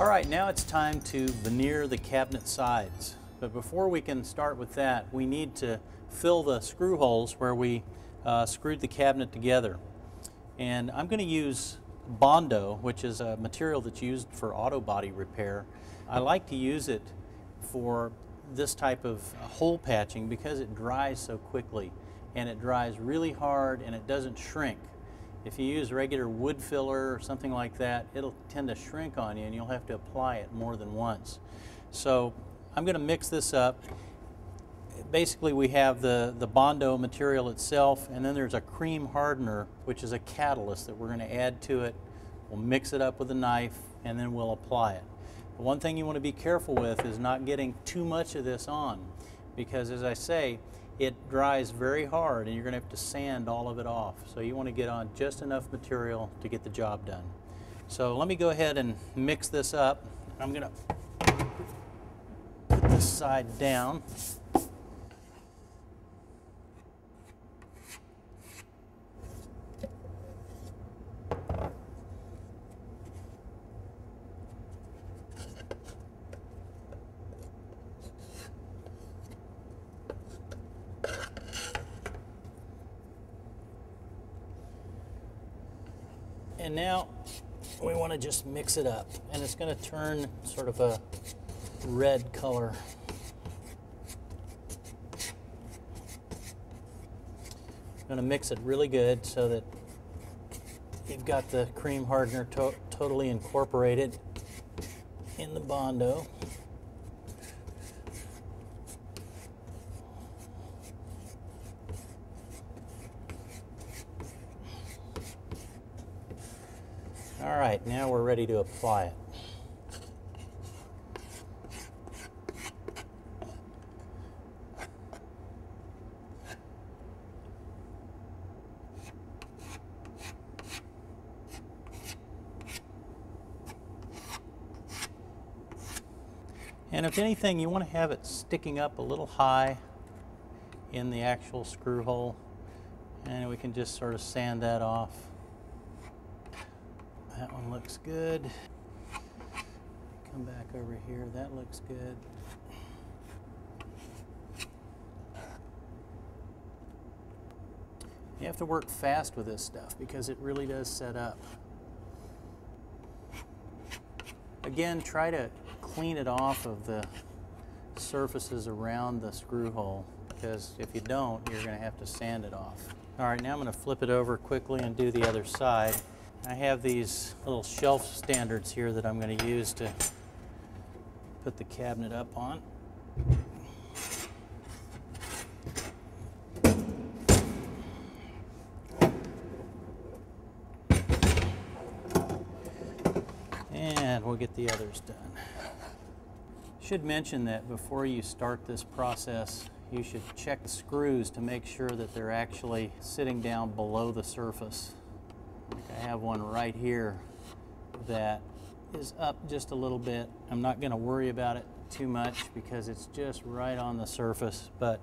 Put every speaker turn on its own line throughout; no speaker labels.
All right, now it's time to veneer the cabinet sides. But before we can start with that, we need to fill the screw holes where we screwed the cabinet together. And I'm going to use bondo, which is a material that's used for auto body repair. I like to use it for this type of hole patching because it dries so quickly, and it dries really hard and it doesn't shrink. If you use regular wood filler or something like that, it'll tend to shrink on you and you'll have to apply it more than once. So I'm going to mix this up. Basically we have the bondo material itself, and then there's a cream hardener, which is a catalyst that we're going to add to it. We'll mix it up with a knife and then we'll apply it. The one thing you want to be careful with is not getting too much of this on, because as I say, it dries very hard and you're going to have to sand all of it off. So you want to get on just enough material to get the job done. So let me go ahead and mix this up. I'm going to put this side down. And now we want to just mix it up, and it's going to turn sort of a red color. I'm going to mix it really good so that you've got the cream hardener totally incorporated in the bondo. All right, now we're ready to apply it. And if anything, you want to have it sticking up a little high in the actual screw hole, and we can just sort of sand that off. That one looks good. Come back over here, that looks good. You have to work fast with this stuff because it really does set up. Again, try to clean it off of the surfaces around the screw hole, because if you don't, you're going to have to sand it off. All right, now I'm going to flip it over quickly and do the other side. I have these little shelf standards here that I'm going to use to put the cabinet up on. And we'll get the others done. Should mention that before you start this process, you should check the screws to make sure that they're actually sitting down below the surface. I have one right here that is up just a little bit. I'm not going to worry about it too much because it's just right on the surface, but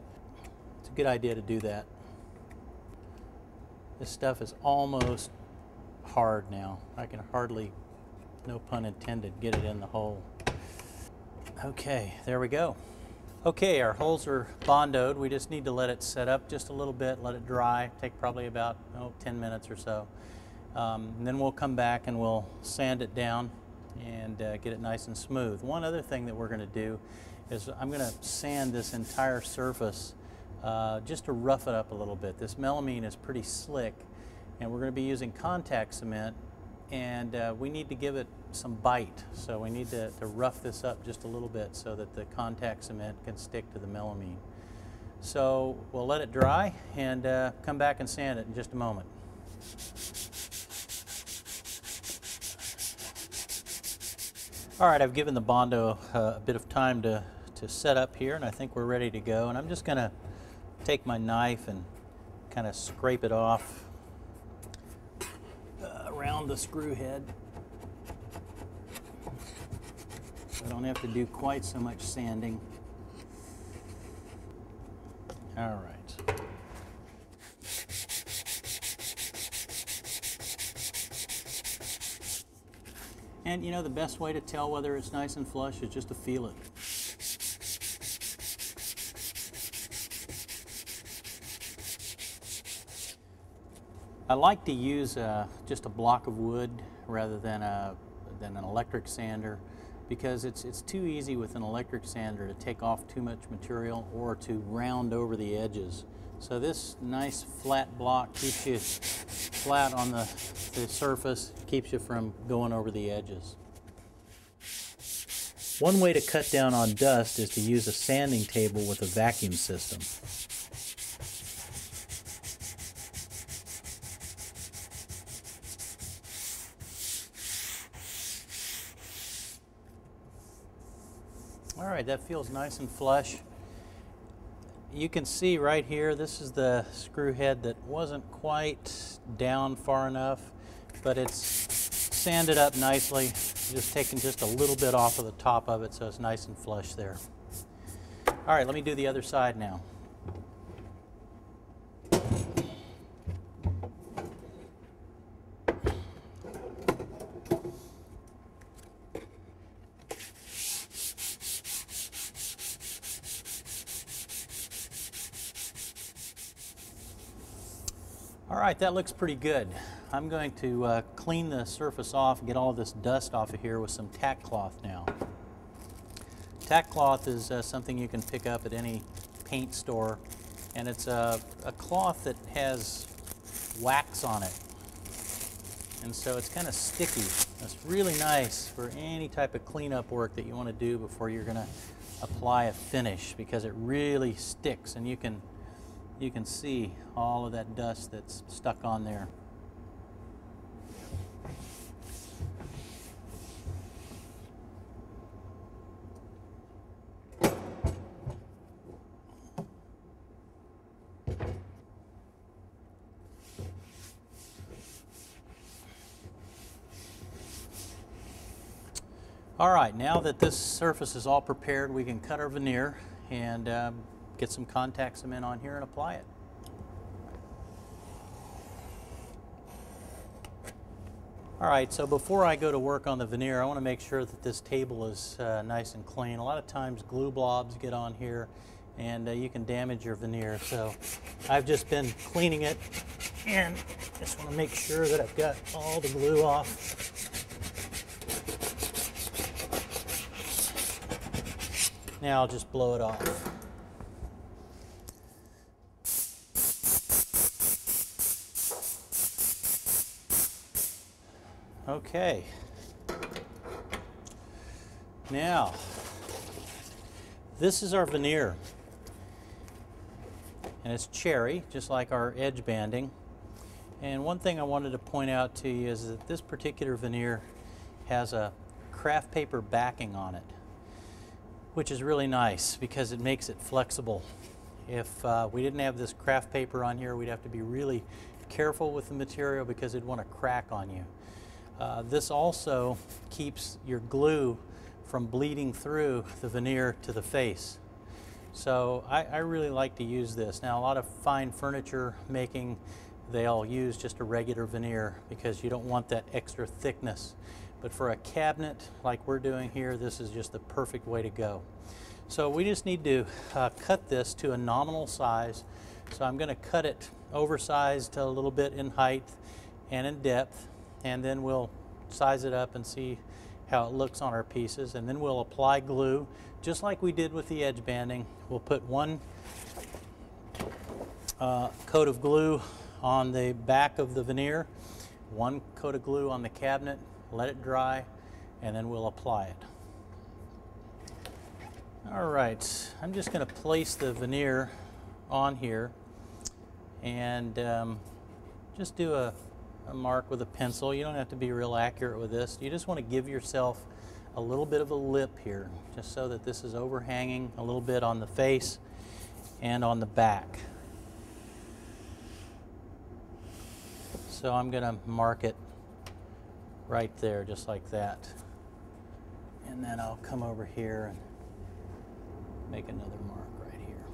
it's a good idea to do that. This stuff is almost hard now. I can hardly, no pun intended, get it in the hole. Okay, there we go. Okay, our holes are bondoed. We just need to let it set up just a little bit, let it dry, take probably about 10 minutes or so. And then we'll come back and we'll sand it down and get it nice and smooth. One other thing that we're going to do is I'm going to sand this entire surface just to rough it up a little bit. This melamine is pretty slick, and we're going to be using contact cement, and we need to give it some bite. So we need to rough this up just a little bit so that the contact cement can stick to the melamine. So we'll let it dry and come back and sand it in just a moment. All right, I've given the bondo a bit of time to set up here, and I think we're ready to go. And I'm just going to take my knife and kind of scrape it off around the screw head. I don't have to do quite so much sanding. All right. And you know, the best way to tell whether it's nice and flush is just to feel it. I like to use just a block of wood rather than an electric sander, because it's too easy with an electric sander to take off too much material or to round over the edges. So this nice flat block keeps you flat on the surface, keeps you from going over the edges. One way to cut down on dust is to use a sanding table with a vacuum system. All right, that feels nice and flush. You can see right here, this is the screw head that wasn't quite down far enough, but it's sanded up nicely. Just taking just a little bit off of the top of it so it's nice and flush there. All right, let me do the other side now. All right, that looks pretty good. I'm going to clean the surface off and get all of this dust off of here with some tack cloth now. Tack cloth is something you can pick up at any paint store, and it's a cloth that has wax on it, and so it's kind of sticky. It's really nice for any type of cleanup work that you want to do before you're going to apply a finish, because it really sticks, and you can see all of that dust that's stuck on there. All right, now that this surface is all prepared, we can cut our veneer and get some contact cement on here and apply it. All right, so before I go to work on the veneer, I want to make sure that this table is nice and clean. A lot of times glue blobs get on here and you can damage your veneer. So I've just been cleaning it and just want to make sure that I've got all the glue off. Now I'll just blow it off. Okay. Now, this is our veneer. And it's cherry, just like our edge banding. And one thing I wanted to point out to you is that this particular veneer has a craft paper backing on it, which is really nice because it makes it flexible. If we didn't have this craft paper on here, we'd have to be really careful with the material because it'd want to crack on you. This also keeps your glue from bleeding through the veneer to the face. So I really like to use this. Now, a lot of fine furniture making, they'll use just a regular veneer because you don't want that extra thickness. But for a cabinet like we're doing here, this is just the perfect way to go. So we just need to cut this to a nominal size. So I'm going to cut it oversized a little bit in height and in depth, and then we'll size it up and see how it looks on our pieces, and then we'll apply glue just like we did with the edge banding. We'll put one coat of glue on the back of the veneer, one coat of glue on the cabinet, let it dry, and then we'll apply it. All right, I'm just going to place the veneer on here and just do a mark with a pencil. You don't have to be real accurate with this. You just want to give yourself a little bit of a lip here, just so that this is overhanging a little bit on the face and on the back. So I'm going to mark it right there, just like that. And then I'll come over here and make another mark right here.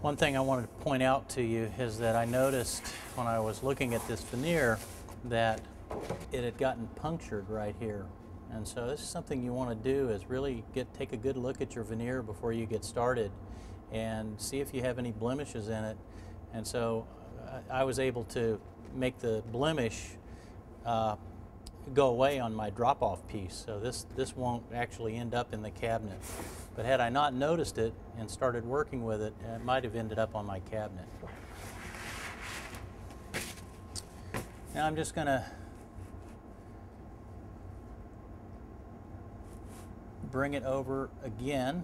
One thing I wanted to point out to you is that I noticed when I was looking at this veneer that it had gotten punctured right here. And so this is something you want to do, is really take a good look at your veneer before you get started and see if you have any blemishes in it. And so I was able to make the blemish go away on my drop-off piece. So this won't actually end up in the cabinet. But had I not noticed it and started working with it, it might have ended up on my cabinet. Now I'm just going to bring it over again.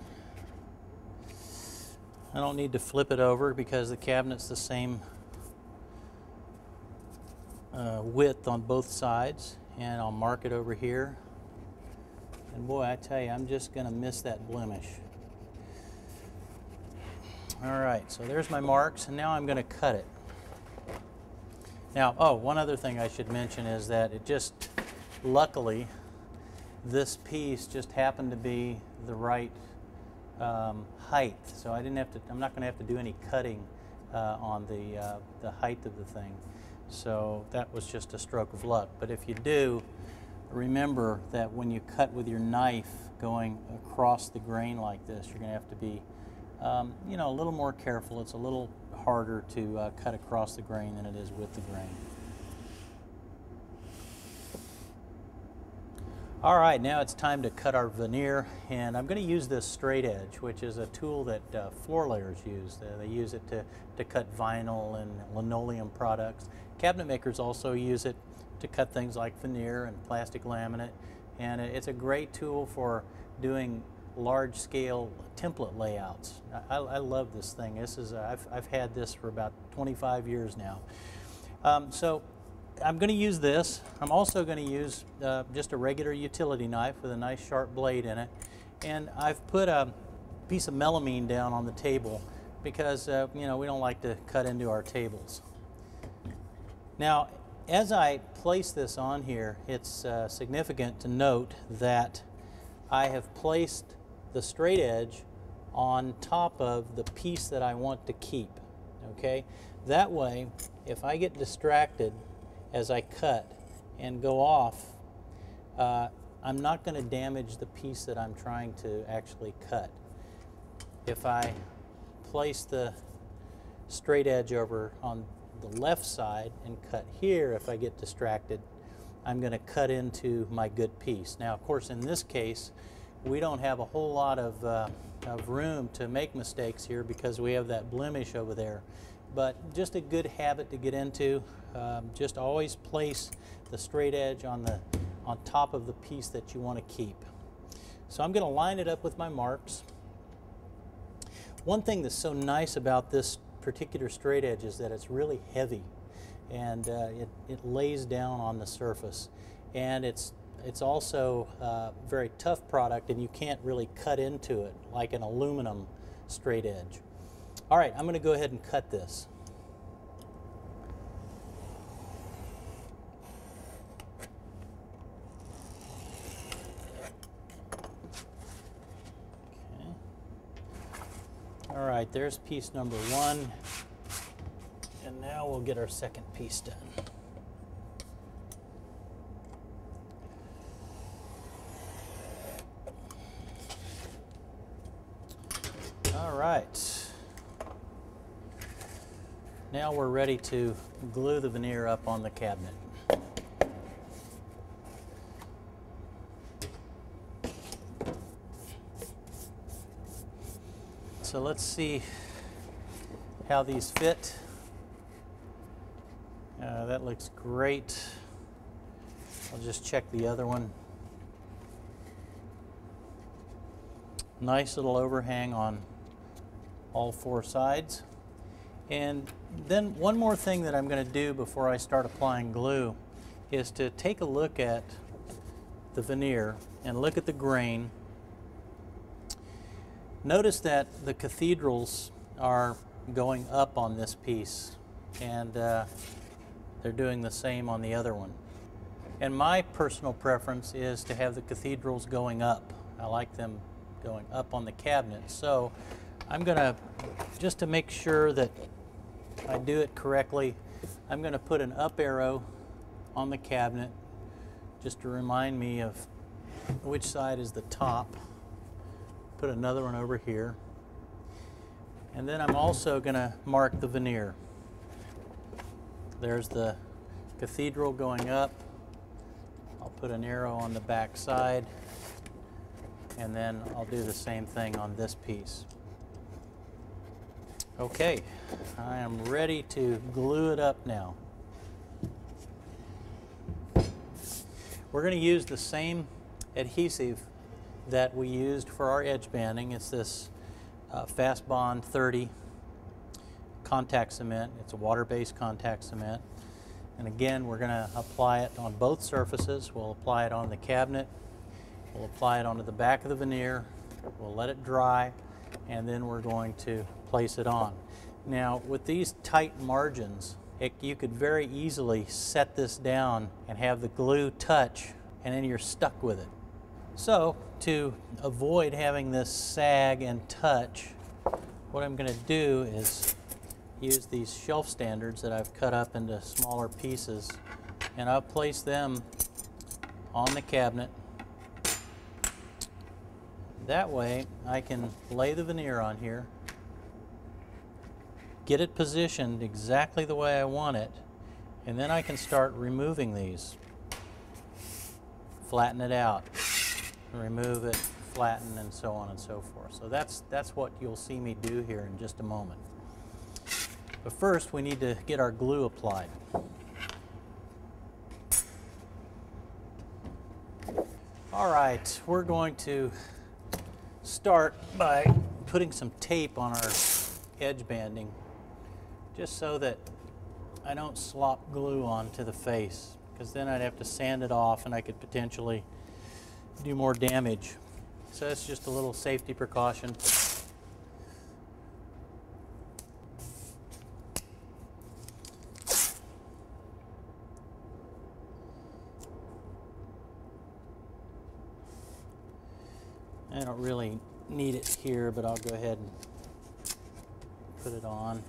I don't need to flip it over because the cabinet's the same width on both sides, and I'll mark it over here. And boy, I tell you, I'm just going to miss that blemish. All right, so there's my marks, and now I'm going to cut it. Now, oh, one other thing I should mention is that it just, luckily, this piece just happened to be the right height, so I didn't have to. I'm not going to have to do any cutting on the height of the thing. So that was just a stroke of luck. But if you do, remember that when you cut with your knife going across the grain like this, you're going to have to be, you know, a little more careful. It's a little harder to cut across the grain than it is with the grain. All right, now it's time to cut our veneer, and I'm going to use this straight edge, which is a tool that floor layers use. They use it to cut vinyl and linoleum products. Cabinet makers also use it to cut things like veneer and plastic laminate, and it's a great tool for doing large-scale template layouts. I love this thing. This is I've had this for about 25 years now. So I'm going to use this. I'm also going to use just a regular utility knife with a nice sharp blade in it. And I've put a piece of melamine down on the table because you know, we don't like to cut into our tables. Now, as I place this on here, it's significant to note that I have placed the straight edge on top of the piece that I want to keep. Okay? That way, if I get distracted as I cut and go off, I'm not going to damage the piece that I'm trying to actually cut. If I place the straight edge over on the left side and cut here, if I get distracted, I'm going to cut into my good piece. Now, of course, in this case, we don't have a whole lot of room to make mistakes here because we have that blemish over there. But just a good habit to get into. Just always place the straight edge on top of the piece that you want to keep. So I'm going to line it up with my marks. One thing that's so nice about this particular straight edge is that it's really heavy, and it lays down on the surface, and it's also a very tough product, and you can't really cut into it like an aluminum straight edge. All right, I'm going to go ahead and cut this. Okay. All right, there's piece number one, and now we'll get our second piece done. All right, now we're ready to glue the veneer up on the cabinet. So let's see how these fit. That looks great. I'll just check the other one. Nice little overhang on all four sides. And then one more thing that I'm going to do before I start applying glue is to take a look at the veneer and look at the grain. Notice that the cathedrals are going up on this piece, and they're doing the same on the other one. And my personal preference is to have the cathedrals going up. I like them going up on the cabinet. So I'm going to, just to make sure that I do it correctly, I'm going to put an up arrow on the cabinet just to remind me of which side is the top. Put another one over here. And then I'm also going to mark the veneer. There's the cathedral going up. I'll put an arrow on the back side, and then I'll do the same thing on this piece. Okay, I am ready to glue it up now. We're going to use the same adhesive that we used for our edge banding. It's this Fast Bond 30 contact cement. It's a water-based contact cement. And again, we're going to apply it on both surfaces. We'll apply it on the cabinet. We'll apply it onto the back of the veneer. We'll let it dry, and then we're going to place it on. Now, with these tight margins, you could very easily set this down and have the glue touch, and then you're stuck with it. So, to avoid having this sag and touch, what I'm going to do is use these shelf standards that I've cut up into smaller pieces, and I'll place them on the cabinet. That way I can lay the veneer on here, get it positioned exactly the way I want it, and then I can start removing these. Flatten it out, remove it, flatten, and so on and so forth. So that's what you'll see me do here in just a moment. But first we need to get our glue applied. All right, we're going to start by putting some tape on our edge banding, just so that I don't slop glue onto the face, because then I'd have to sand it off and I could potentially do more damage. So that's just a little safety precaution. I don't really need it here, but I'll go ahead and put it on.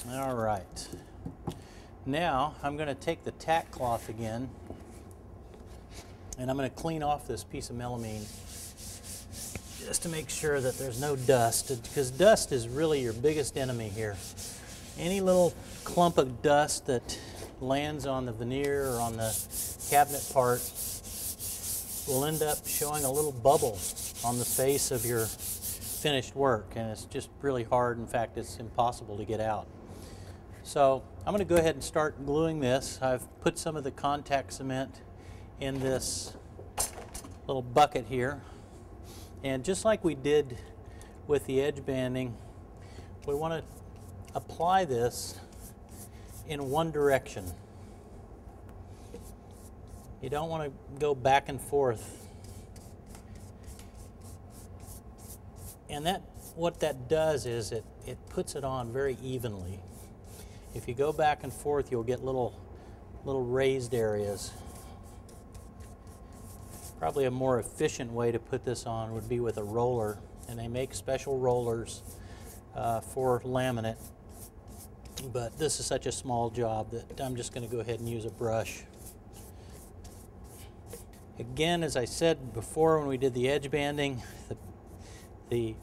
All right. Now I'm going to take the tack cloth again, and I'm going to clean off this piece of melamine just to make sure that there's no dust, because dust is really your biggest enemy here. Any little clump of dust that lands on the veneer or on the cabinet part will end up showing a little bubble on the face of your finished work, and it's just really hard. In fact, it's impossible to get out. So I'm going to go ahead and start gluing this. I've put some of the contact cement in this little bucket here, and just like we did with the edge banding, we want to apply this in one direction. You don't want to go back and forth. And what that does is it puts it on very evenly. If you go back and forth, you'll get little raised areas. Probably a more efficient way to put this on would be with a roller, and they make special rollers for laminate. But this is such a small job that I'm just going to go ahead and use a brush. Again, as I said before when we did the edge banding, the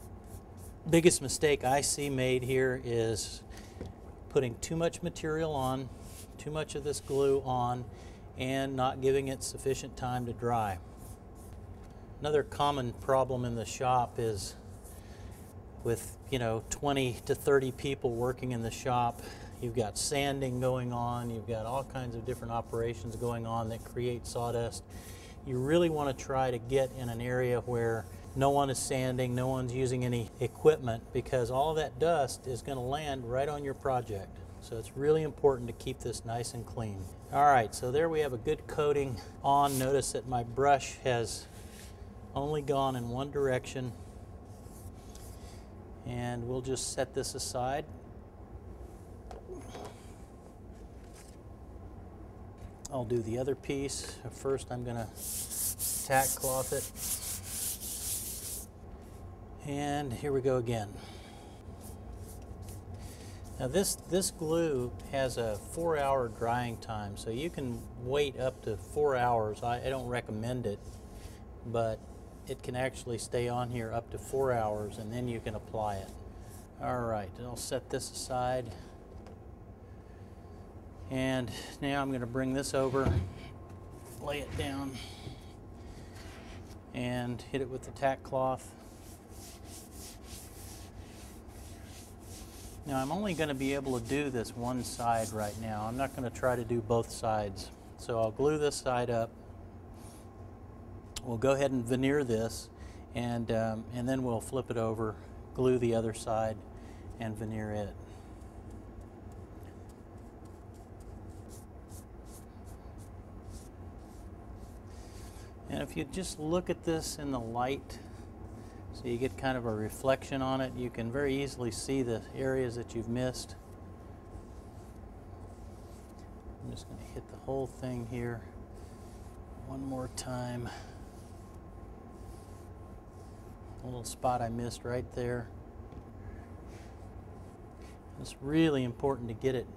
biggest mistake I see made here is putting too much material on, too much of this glue on, and not giving it sufficient time to dry. Another common problem in the shop is with 20 to 30 people working in the shop. You've got sanding going on, you've got all kinds of different operations going on that create sawdust. You really want to try to get in an area where no one is sanding, no one's using any equipment, because all of that dust is going to land right on your project. So it's really important to keep this nice and clean. All right, so there we have a good coating on. Notice that my brush has only gone in one direction. And we'll just set this aside. I'll do the other piece. First I'm going to tack cloth it. And here we go again. Now this glue has a 4-hour drying time, so you can wait up to 4 hours. I don't recommend it, but it can actually stay on here up to 4 hours, and then you can apply it. All right, I'll set this aside. And now I'm going to bring this over, lay it down, and hit it with the tack cloth. Now I'm only going to be able to do this one side right now. I'm not going to try to do both sides. So I'll glue this side up. We'll go ahead and veneer this, and then we'll flip it over, glue the other side, and veneer it. And if you just look at this in the light, so you get kind of a reflection on it, you can very easily see the areas that you've missed. I'm just going to hit the whole thing here one more time. A little spot I missed right there. It's really important to get it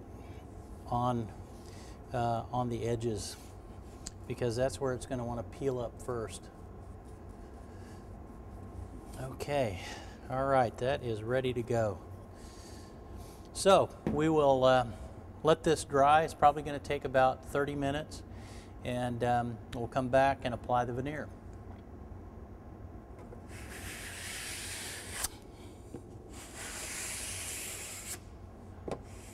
on the edges, because that's where it's going to want to peel up first. Okay, all right, that is ready to go. So we will let this dry. It's probably going to take about 30 minutes, and we'll come back and apply the veneer.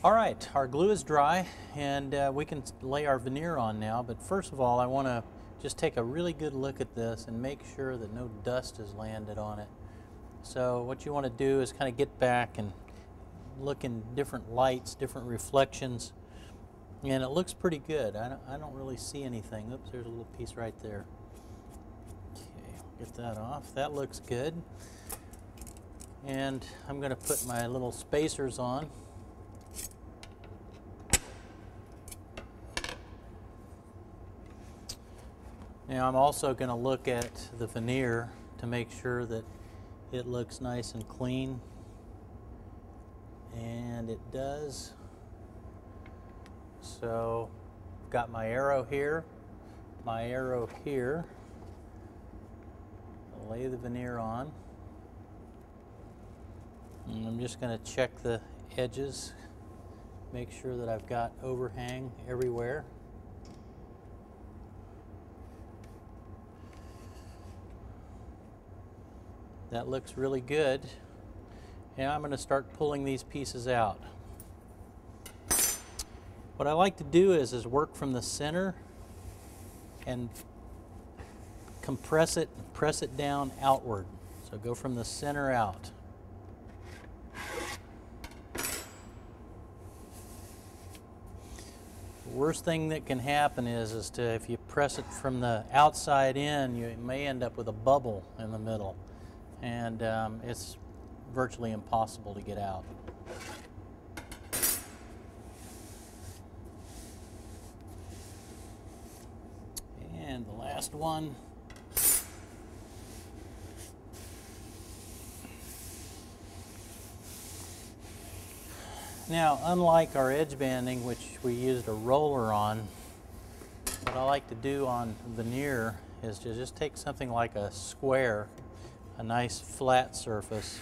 All right, our glue is dry, and we can lay our veneer on now, but first of all I want to just take a really good look at this and make sure that no dust has landed on it. So what you want to do is kind of get back and look in different lights, different reflections, and it looks pretty good. I don't really see anything. Oops, there's a little piece right there. Okay, get that off. That looks good. And I'm going to put my little spacers on. Now I'm also going to look at the veneer to make sure that it looks nice and clean, and it does. So I've got my arrow here, I'll lay the veneer on, and I'm just going to check the edges, make sure that I've got overhang everywhere. That looks really good. Now I'm going to start pulling these pieces out. What I like to do is work from the center and compress it and press it down outward. So go from the center out. The worst thing that can happen is if you press it from the outside in, you may end up with a bubble in the middle. And it's virtually impossible to get out. And the last one. Now, unlike our edge banding, which we used a roller on, what I like to do on veneer is to just take something like a square, a nice flat surface,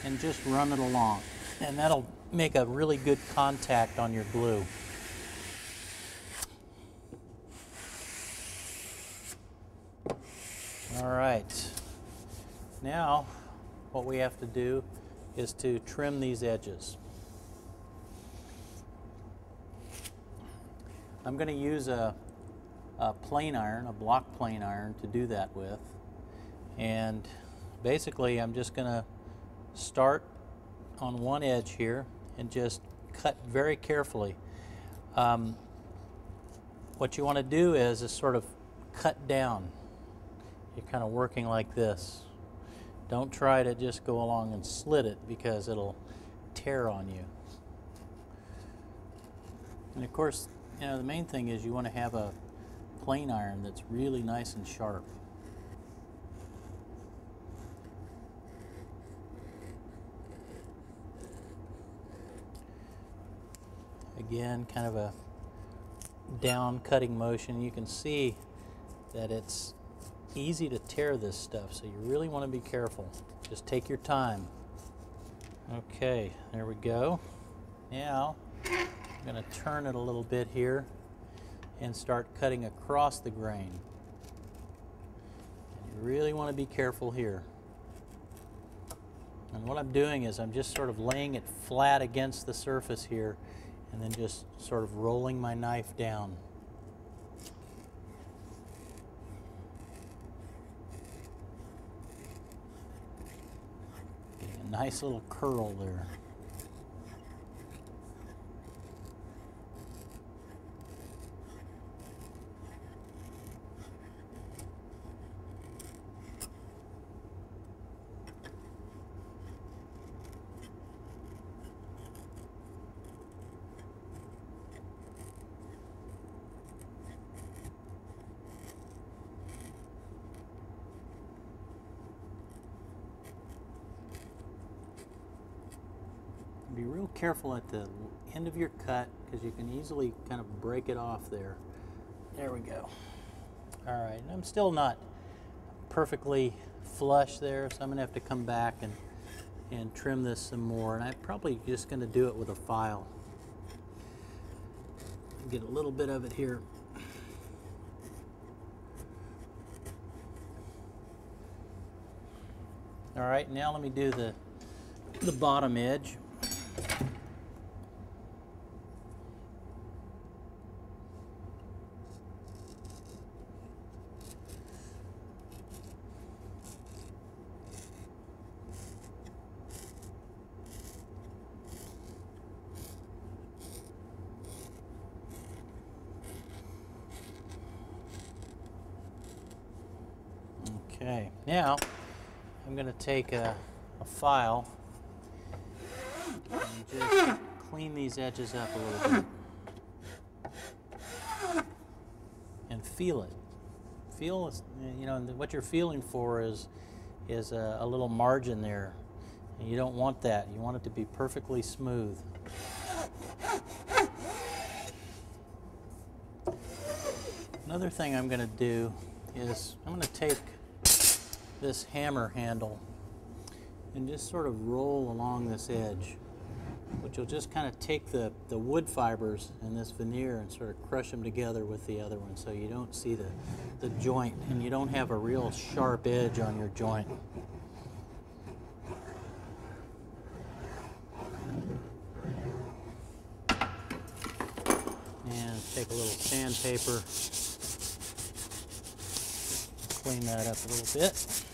and just run it along, and that'll make a really good contact on your glue. All right, now what we have to do is to trim these edges. I'm going to use a plane iron, a block plane iron, to do that with. And basically I'm just going to start on one edge here and just cut very carefully. What you want to do is sort of cut down. You're kind of working like this. Don't try to just go along and slit it, because it'll tear on you. And of course, you know, the main thing is you want to have a plane iron that's really nice and sharp. Again, kind of a down cutting motion. You can see that it's easy to tear this stuff, so you really want to be careful. Just take your time. Okay, there we go. Now I'm going to turn it a little bit here and start cutting across the grain. And you really want to be careful here. And what I'm doing is I'm just sort of laying it flat against the surface here and then just sort of rolling my knife down. Getting a nice little curl there. Be real careful at the end of your cut because you can easily kind of break it off there. There we go. All right, and I'm still not perfectly flush there, so I'm gonna have to come back and trim this some more, and I'm probably just gonna do it with a file. Get a little bit of it here. All right, now let me do the bottom edge. Okay, now I'm going to take a file and just clean these edges up a little bit and feel it. Feel, you know, what you're feeling for is a little margin there, and you don't want that. You want it to be perfectly smooth. Another thing I'm going to do is I'm going to take this hammer handle and just sort of roll along this edge, which will just kind of take the wood fibers in this veneer and sort of crush them together with the other one so you don't see the joint and you don't have a real sharp edge on your joint. And take a little sandpaper, clean that up a little bit.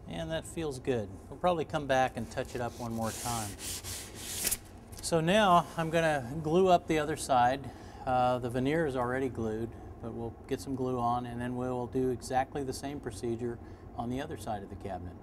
And that feels good. We'll probably come back and touch it up one more time. So now I'm going to glue up the other side. The veneer is already glued, but we'll get some glue on and then we'll do exactly the same procedure on the other side of the cabinet.